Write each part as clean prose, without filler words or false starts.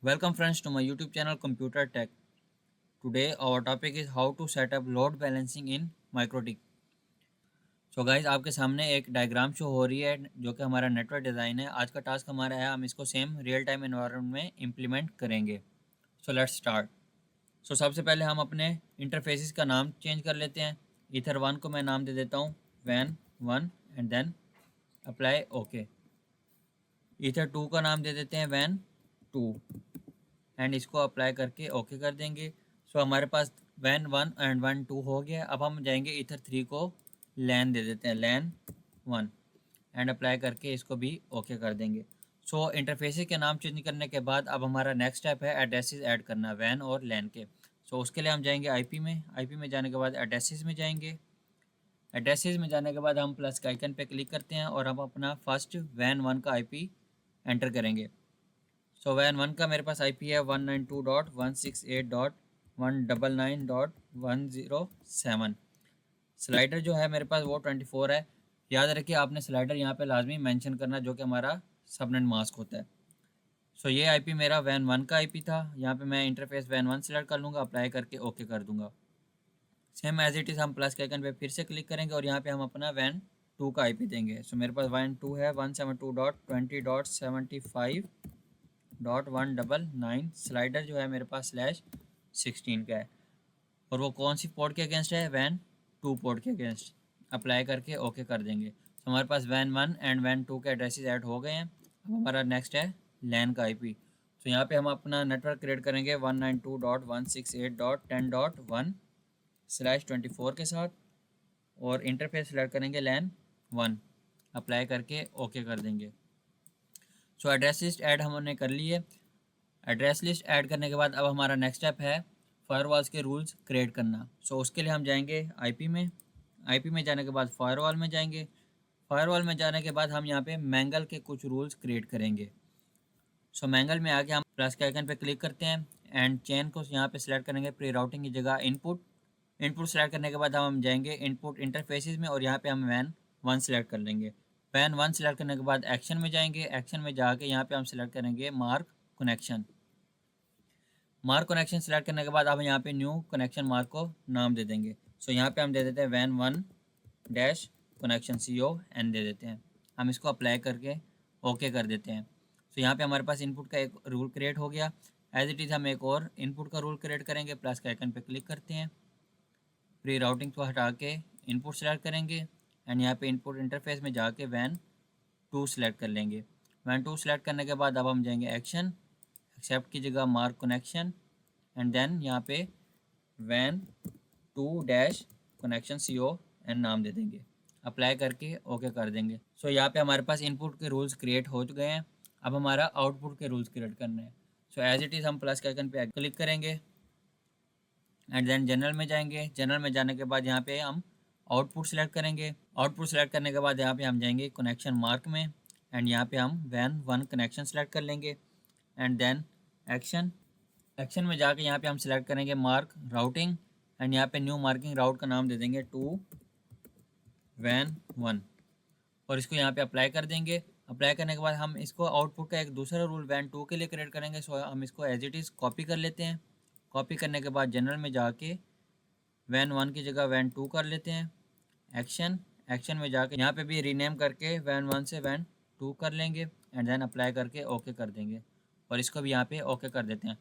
Welcome friends to my YouTube channel Computer Tech. Today our topic is how to set up load balancing in MikroTik. So guys आपके सामने एक diagram show हो रही है जो कि हमारा नेटवर्क डिज़ाइन है। आज का टास्क हमारा है हम इसको सेम रियल टाइम एनवायरनमेंट में इम्प्लीमेंट करेंगे। So let's start. सो सबसे पहले हम अपने इंटरफेसिस का नाम चेंज कर लेते हैं। ईथर 1 को मैं नाम दे देता हूँ वैन 1 and then apply okay. Either 2 का नाम दे देते हैं वैन 2 एंड इसको अप्लाई करके ओके कर देंगे। सो हमारे पास वैन 1 एंड वैन 2 हो गया। अब हम जाएंगे ईथर 3 को लैन दे देते हैं लैन 1 एंड अप्लाई करके इसको भी ओके कर देंगे। सो इंटरफेस के नाम चेंज करने के बाद अब हमारा नेक्स्ट स्टेप है एड्रेसेस ऐड करना वैन और लैन के। सो उसके लिए हम जाएंगे आईपी में जाने के बाद एड्रेसेस में जाएंगे। एड्रेसेस में जाने के बाद हम प्लस के आइकन पे क्लिक करते हैं और हम अपना फर्स्ट वैन 1 का आईपी एंटर करेंगे। सो वैन 1 का मेरे पास आईपी है 192.168.199.107। स्लाइडर जो है मेरे पास वो 24 है। याद रखिए आपने स्लाइडर यहाँ पे लाजमी मेंशन करना जो कि हमारा सबनेट मास्क होता है। सो ये आईपी मेरा वैन 1 का आईपी था। यहाँ पे मैं इंटरफेस वैन 1 सेलेक्ट कर लूँगा, अप्लाई करके ओके कर दूँगा। सेम एज इट इज़ हम प्लस के आइकन पे फिर से क्लिक करेंगे और यहाँ पे हम अपना वैन 2 का आईपी देंगे। सो मेरे पास वैन 2 है 172.20.75.199। स्लाइडर जो है मेरे पास /16 का है और वो कौन सी पोर्ट के अगेंस्ट है वैन 2 पोर्ट के अगेंस्ट। अप्लाई करके ओके कर देंगे। तो हमारे पास वैन 1 एंड वैन 2 के एड्रेसेस ऐड हो गए हैं। अब हमारा नेक्स्ट है लैन का आईपी। तो यहाँ पे हम अपना नेटवर्क क्रिएट करेंगे 192.168.10.1/24 के साथ और इंटरफेस सेलेक्ट करेंगे लैन 1, अप्लाई करके ओके कर देंगे। सो एड्रेस लिस्ट ऐड हमने कर ली है। एड्रेस लिस्ट ऐड करने के बाद अब हमारा नेक्स्ट स्टेप है फायरवॉल्स के रूल्स क्रिएट करना। सो उसके लिए हम जाएंगे आईपी में जाने के बाद फायरवॉल में जाएंगे। फायरवॉल में जाने के बाद हम यहाँ पे मैंगल के कुछ रूल्स क्रिएट करेंगे। सो मैंगल में आके हम प्लस के आइकन पे क्लिक करते हैं एंड चेन को यहाँ पे सिलेक्ट करेंगे प्री राउटिंग की जगह इनपुट सेलेक्ट करने के बाद हम जाएंगे इनपुट इंटरफेसिस में और यहाँ पे हम वैन 1 सेलेक्ट कर लेंगे। वैन 1 सेलेक्ट करने के बाद एक्शन में जाएंगे। एक्शन में जाके यहाँ पे हम सेलेक्ट करेंगे मार्क कनेक्शन सेलेक्ट करने के बाद अब यहाँ पे न्यू कनेक्शन मार्क को नाम दे देंगे। सो यहाँ पे हम दे देते हैं वैन 1 डैश कनेक्शन CON दे देते हैं। हम इसको अप्लाई करके ओके कर देते हैं। सो यहाँ पे हमारे पास इनपुट का एक रूल क्रिएट हो गया। एज इट इज़ हम एक और इनपुट का रूल क्रिएट करेंगे। प्लस के आइकन पे क्लिक करते हैं, प्री राउटिंग को हटा के इनपुट सेलेक्ट करेंगे एंड यहाँ पे इनपुट इंटरफेस में जाके वैन 2 सेलेक्ट कर लेंगे। वैन 2 सेलेक्ट करने के बाद अब हम जाएंगे एक्शन, एक्सेप्ट की जगह मार्क कनेक्शन एंड देन यहाँ पे वैन 2 डैश कनेक्शन CON नाम दे देंगे, अप्लाई करके ओके कर देंगे। सो यहाँ पे हमारे पास इनपुट के रूल्स क्रिएट हो चुके हैं। अब हमारा आउटपुट के रूल्स क्रिएट करने हैं। सो एज इट इज़ हम प्लस के आइकन पे क्लिक करेंगे एंड देन जनरल में जाएंगे। जनरल में जाने के बाद यहाँ पे हम आउटपुट सेलेक्ट करेंगे। आउटपुट सेलेक्ट करने के बाद यहाँ पे हम जाएंगे कनेक्शन मार्क में एंड यहाँ पे हम वैन 1 कनेक्शन सेलेक्ट कर लेंगे एंड देन एक्शन में जाके यहाँ पे हम सेलेक्ट करेंगे मार्क राउटिंग एंड यहाँ पे न्यू मार्किंग राउट का नाम दे देंगे 2 वैन 1 और इसको यहाँ पे अप्लाई कर देंगे। अप्लाई करने के बाद हम इसको आउटपुट का एक दूसरा रूल वैन 2 के लिए क्रिएट करेंगे। सो हम इसको एज इट इज़ कॉपी कर लेते हैं। कॉपी करने के बाद जनरल में जाके वैन 1 की जगह वैन 2 कर लेते हैं। एक्शन में जाके यहाँ पे भी रीनेम करके वैन 1 से वैन 2 कर लेंगे एंड देन अप्लाई करके ओके कर देंगे और इसको भी यहाँ पे ओके कर देते हैं।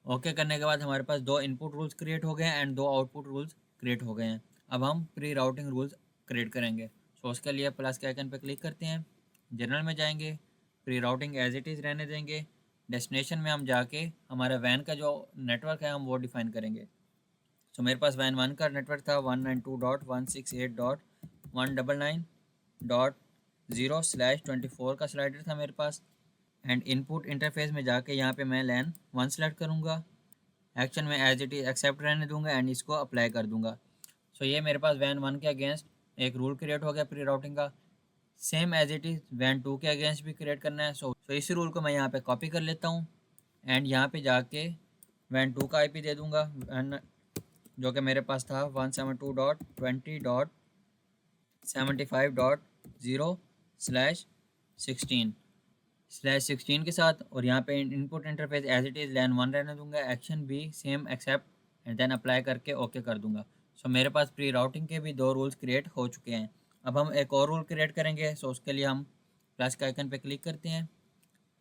ओके करने के बाद हमारे पास 2 इनपुट रूल्स क्रिएट हो गए हैं एंड 2 आउटपुट रूल्स क्रिएट हो गए हैं। अब हम प्री राउटिंग रूल्स क्रिएट करेंगे। सो उसके लिए प्लस के आइकन पे क्लिक करते हैं, जनरल में जाएंगे, pre routing as it is रहने देंगे। डेस्टिनेशन में हम जाके हमारा वैन का जो नेटवर्क है हम वो डिफाइन करेंगे। सो मेरे पास वैन 1 का नेटवर्क था 192.168.199.0/24 का स्लाइडर था मेरे पास एंड इनपुट इंटरफेस में जाके यहाँ पे मैं लैन 1 सेलेक्ट करूँगा। एक्शन में एज इट इज़ एक्सेप्ट रहने दूंगा एंड इसको अप्लाई कर दूंगा। सो ये मेरे पास वैन 1 के अगेंस्ट एक रूल क्रिएट हो गया प्री राउटिंग का। सेम एज इट इज़ वैन 2 के अगेंस्ट भी क्रिएट करना है। सो इस रूल को मैं यहाँ पे कॉपी कर लेता हूँ एंड यहाँ पे जाके वैन 2 का आईपी दे दूंगा जो कि मेरे पास था 172.20.75.0/16। /16 के साथ, और यहाँ पे input interface as it is LAN 1 रहने दूंगा, एक्शन भी same accept and then apply करके ओके कर दूंगा। सो मेरे पास प्री राउटिंग के भी 2 रूल्स क्रिएट हो चुके हैं। अब हम एक और रूल क्रिएट करेंगे। सो उसके लिए हम प्लस के आइकन पे क्लिक करते हैं,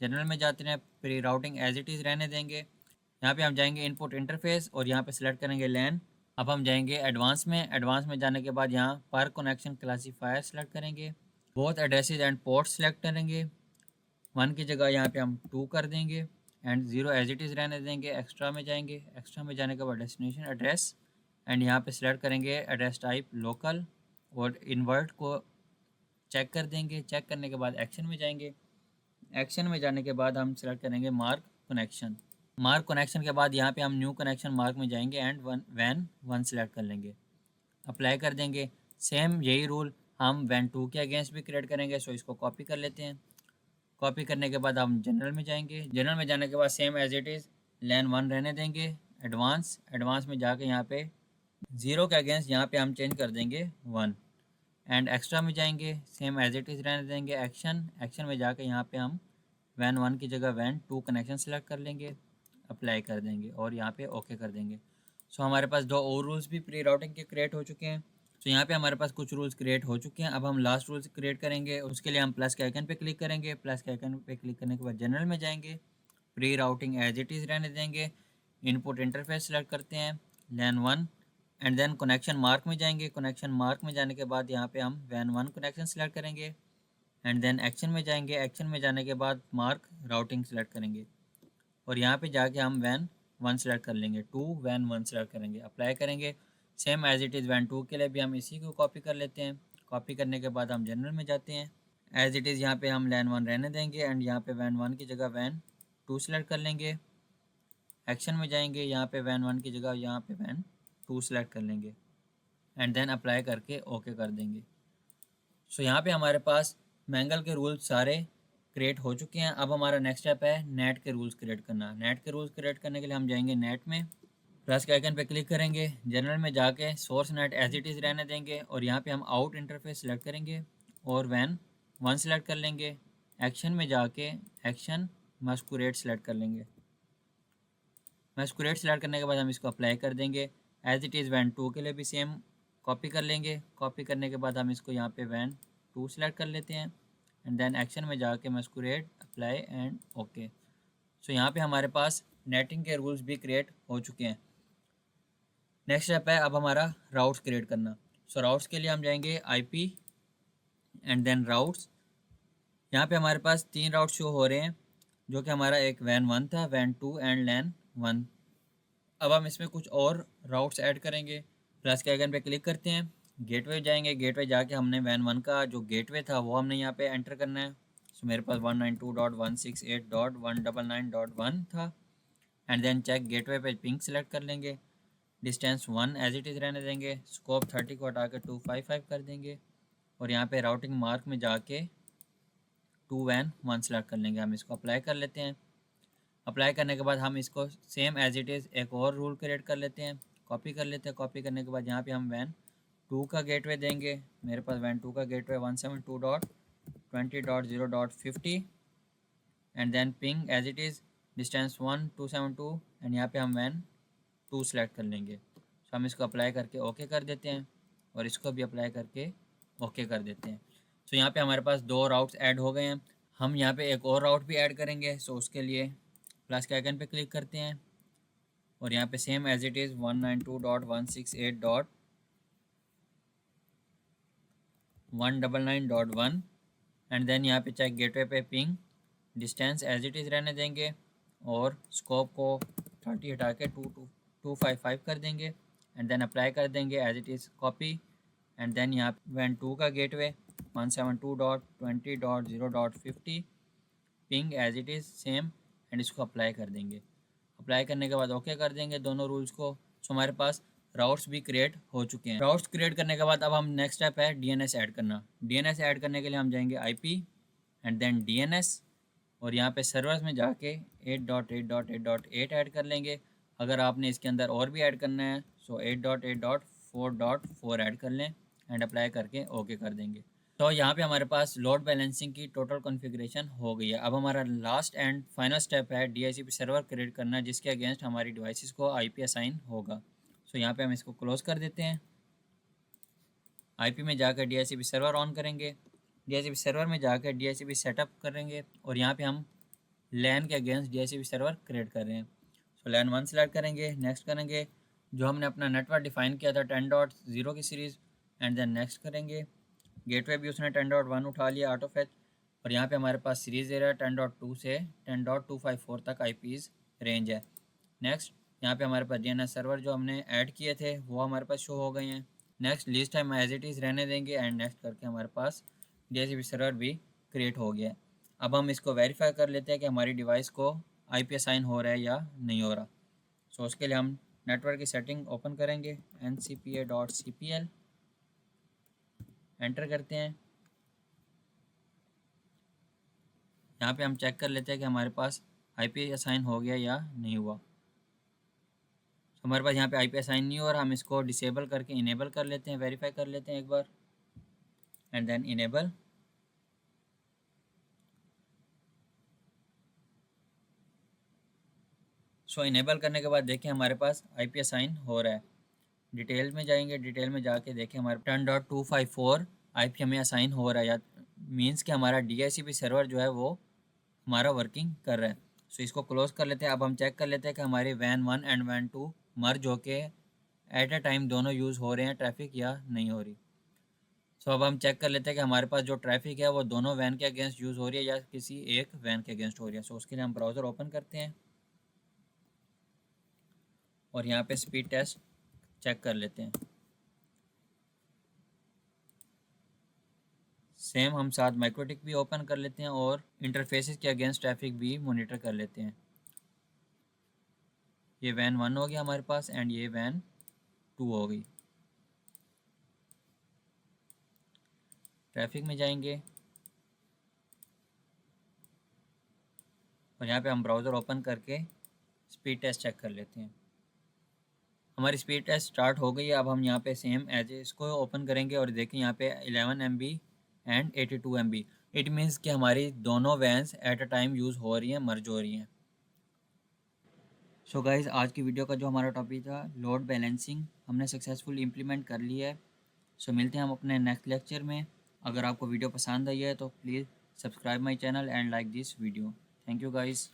जनरल में जाते हैं, pre routing as it is रहने देंगे। यहाँ पे हम जाएंगे इनपुट इंटरफेस और यहाँ पे सिलेक्ट करेंगे LAN। अब हम जाएंगे एडवांस में, एडवांस में जाने के बाद यहाँ पर कनेक्शन क्लासीफायर सेलेक्ट करेंगे, both addresses and ports select करेंगे, 1 की जगह यहाँ पे हम 2 कर देंगे एंड 0 एज इट इज़ रहने देंगे। एक्स्ट्रा में जाएंगे, एक्स्ट्रा में जाने के बाद डेस्टिनेशन एड्रेस एंड यहाँ पे सिलेक्ट करेंगे एड्रेस टाइप लोकल और इन्वर्ट को चेक कर देंगे। चेक करने के बाद एक्शन में जाएंगे, एक्शन में जाने के बाद हम सेलेक्ट करेंगे मार्क कनेक्शन। मार्क कनेक्शन के बाद यहाँ पे हम न्यू कनेक्शन मार्क में जाएंगे एंड वैन 1 सेलेक्ट कर लेंगे, अप्लाई कर देंगे। सेम यही रूल हम वैन 2 के अगेंस्ट भी क्रिएट करेंगे। सो इसको कॉपी कर लेते हैं। कॉपी करने के बाद हम जनरल में जाएंगे, जनरल में जाने के बाद same as it is LAN 1 रहने देंगे। एडवांस, एडवांस में जाके यहाँ पे 0 के अगेंस्ट यहाँ पे हम चेंज कर देंगे 1 एंड एक्स्ट्रा में जाएंगे, सेम एज इट इज़ रहने देंगे। एक्शन, एक्शन में जाके यहाँ पे हम वैन 1 की जगह वैन 2 कनेक्शन सेलेक्ट कर लेंगे, अप्लाई कर देंगे और यहाँ पे ओके कर देंगे। सो हमारे पास 2 और रूल्स भी प्री राउटिंग के क्रिएट हो चुके हैं। तो यहाँ पे हमारे पास कुछ रूल्स क्रिएट हो चुके हैं। अब हम लास्ट रूल्स क्रिएट करेंगे। उसके लिए हम प्लस के आइकन पे क्लिक करेंगे, प्लस के आइकन पे क्लिक करने के बाद जनरल में जाएंगे, pre routing as it is रहने देंगे, इनपुट इंटरफेस सेलेक्ट करते हैं, LAN 1 and then connection mark में जाएंगे। कनेक्शन मार्क में जाने के बाद यहाँ पे हम वैन 1 कनेक्शन सेलेक्ट करेंगे एंड देन एक्शन में जाएंगे। एक्शन में जाने के बाद मार्क राउटिंग सेलेक्ट करेंगे और यहाँ पे जाके हम वैन 1 सेलेक्ट कर लेंगे, 2 वैन 1 सेलेक्ट करेंगे, अप्लाई करेंगे। सेम एज इट इज़ वैन 2 के लिए भी हम इसी को कॉपी कर लेते हैं। कॉपी करने के बाद हम जनरल में जाते हैं, एज इट इज़ यहाँ पे हम LAN 1 रहने देंगे एंड यहाँ पे वैन 1 की जगह वैन 2 सेलेक्ट कर लेंगे। एक्शन में जाएंगे, यहाँ पे वैन 1 की जगह यहाँ पे वैन 2 सेलेक्ट कर लेंगे एंड देन अप्लाई करके ओके कर देंगे। सो यहाँ पे हमारे पास मैंगल के रूल्स सारे क्रिएट हो चुके हैं। अब हमारा नेक्स्ट स्टेप है नेट के रूल्स क्रिएट करना। नेट के रूल्स क्रिएट करने के लिए हम जाएंगे नेट में, प्लस के आइकन पे क्लिक करेंगे, जनरल में जाके source net as it is रहने देंगे और यहाँ पे हम आउट इंटरफेस सेलेक्ट करेंगे और वैन 1 सेलेक्ट कर लेंगे। एक्शन में जाके एक्शन मस्कुरेट सेलेक्ट कर लेंगे। मस्कुरेट सेलेक्ट करने के बाद हम इसको अप्लाई कर देंगे। एज इट इज़ वैन 2 के लिए भी सेम कॉपी कर लेंगे। कॉपी करने के बाद हम इसको यहाँ पे वैन 2 सेलेक्ट कर लेते हैं एंड देन एक्शन में जाके मस्कुरेट अप्लाई एंड ओके। सो यहाँ पे हमारे पास नेटिंग के रूल्स भी क्रिएट हो चुके हैं। नेक्स्ट स्टेप है अब हमारा राउट्स क्रिएट करना। सो राउट्स के लिए हम जाएंगे IP एंड देन राउट्स। यहाँ पे हमारे पास 3 राउट्स शो हो रहे हैं, जो कि हमारा एक वैन 1 था, वैन 2 एंड LAN 1। अब हम इसमें कुछ और राउट्स ऐड करेंगे। प्लस के आइकन पे क्लिक करते हैं, गेटवे जाएंगे, गेटवे जाके हमने वैन 1 का जो गेटवे था वो हमने यहाँ पे एंटर करना है। सो मेरे पास 192.168.199.1 था एंड देन चेक गेटवे पे पिंग सेलेक्ट कर लेंगे, डिस्टेंस 1 एज इट इज़ रहने देंगे, स्कोप 30 को हटा के 255 कर देंगे और यहाँ पे राउटिंग मार्क में जाके 2 वैन 1 सेलेक्ट कर लेंगे। हम इसको अप्लाई कर लेते हैं। अप्लाई करने के बाद हम इसको सेम एज इट इज़ एक और रूल क्रिएट कर लेते हैं, कॉपी कर लेते हैं। कॉपी करने के बाद यहाँ पे हम वैन 2 का गेटवे देंगे। मेरे पास वैन 2 का gateway 172.20.0.50 and then ping as it is distance 1272 and यहाँ पे हम वैन 2 सेलेक्ट कर लेंगे। तो हम इसको अप्लाई करके ओके कर देते हैं और इसको भी अप्लाई करके ओके कर देते हैं। तो यहाँ पे हमारे पास 2 राउट्स ऐड हो गए हैं। हम यहाँ पे एक और राउट भी ऐड करेंगे। सो उसके लिए प्लस के आइकन पे क्लिक करते हैं और यहाँ पे same as it is 192.168.199.1 and then यहाँ पे चेक गेटवे पे ping, distance as it is रहने देंगे और स्कोप को 30 हटा के 255 कर देंगे एंड देन अप्लाई कर देंगे as it is copy and then यहाँ वैन 2 का gateway 172.20.0.50 ping as it is same and इसको अप्लाई कर देंगे। अप्लाई करने के बाद ओके कर देंगे दोनों रूल्स को। सो हमारे पास राउट्स भी क्रिएट हो चुके हैं। राउट्स क्रिएट करने के बाद अब हम नेक्स्ट स्टेप है DNS ऐड करना। DNS ऐड करने के लिए हम जाएंगे IP एंड देन DNS और यहाँ पे सर्वर्स में जाके 8.8.8.8 ऐड कर लेंगे। अगर आपने इसके अंदर और भी ऐड करना है सो 8.8.4.4 ऐड कर लें एंड अप्लाई करके ओके कर देंगे। तो यहाँ पे हमारे पास लोड बैलेंसिंग की टोटल कॉन्फ़िगरेशन हो गई है। अब हमारा लास्ट एंड फाइनल स्टेप है DHCP सर्वर क्रिएट करना, जिसके अगेंस्ट हमारी डिवाइसेस को IP असाइन होगा। सो यहाँ पे हम इसको क्लोज़ कर देते हैं। IP में जाकर DHCP सर्वर ऑन करेंगे। DHCP सर्वर में जाकर DHCP सेटअप करेंगे और यहाँ पे हम LAN के अगेंस्ट DHCP सर्वर क्रिएट कर रहे हैं। सो LAN 1 सेलेक्ट करेंगे, नेक्स्ट करेंगे। जो हमने अपना नेटवर्क डिफाइन किया था 10.0 की सीरीज़, एंड देन नेक्स्ट करेंगे। गेटवे भी उसने 10.1 उठा लिया ऑटो फेच, और यहाँ पे हमारे पास सीरीज़ दे रहा है 10.2 से 10.254 तक IPs रेंज है। नेक्स्ट यहाँ पे हमारे पास DNS सर्वर जो हमने ऐड किए थे वो हमारे पास शो हो गए हैं। Next list time as it is रहने देंगे, एंड नेक्स्ट करके हमारे पास DHCP सर्वर भी क्रिएट हो गया है। अब हम इसको वेरीफाई कर लेते हैं कि हमारी डिवाइस को IP असाइन हो रहा है या नहीं हो रहा। सो उसके लिए हम नेटवर्क की सेटिंग ओपन करेंगे, ncpa.cpl एंटर करते हैं। यहाँ पे हम चेक कर लेते हैं कि हमारे पास IP असाइन हो गया या नहीं हुआ। तो हमारे पास यहाँ पे IP असाइन नहीं हो रहा, हम इसको डिसेबल करके इनेबल कर लेते हैं, वेरीफाई कर लेते हैं एक बार, and then enable. So enable करने के बाद देखें हमारे पास IP असाइन हो रहा है। डिटेल में जाएंगे, डिटेल में जाके देखें हमारे 10.254 IP हमें असाइन हो रहा है, या मीन्स कि हमारा DHCP सर्वर जो है वो हमारा वर्किंग कर रहा है। सो इसको क्लोज कर लेते हैं। अब हम चेक कर लेते हैं कि हमारे वैन 1 एंड वैन 2 मर्ज होके एट अ टाइम दोनों यूज़ हो रहे हैं ट्रैफिक या नहीं हो रही। सो अब हम चेक कर लेते हैं कि हमारे पास जो ट्रैफिक है वो दोनों वैन के अगेंस्ट यूज़ हो रही है या किसी एक वैन के अगेंस्ट हो रही है। सो उसके लिए हम ब्राउज़र ओपन करते हैं और यहाँ पे स्पीड टेस्ट चेक कर लेते हैं। सेम हम साथ माइक्रोटिक भी ओपन कर लेते हैं और इंटरफेसेस के अगेंस्ट ट्रैफिक भी मॉनिटर कर लेते हैं। ये वैन 1 हो गया हमारे पास, एंड ये वैन 2 हो गई। ट्रैफिक में जाएंगे और यहाँ पे हम ब्राउज़र ओपन करके स्पीड टेस्ट चेक कर लेते हैं। हमारी स्पीड टेस्ट स्टार्ट हो गई है। अब हम यहाँ पे सेम एज इसको ओपन करेंगे और देखें यहाँ पे 11 MB and 82 MB। It means कि हमारी दोनों vans at a time use हो रही हैं, मर्ज हो रही हैं। सो गाइज़, आज की वीडियो का जो हमारा टॉपिक था लोड बैलेंसिंग, हमने सक्सेसफुली इम्प्लीमेंट कर लिया है। सो मिलते हैं हम अपने नेक्स्ट लेक्चर में। अगर आपको वीडियो पसंद आई है तो please subscribe my channel and like this video. Thank you guys.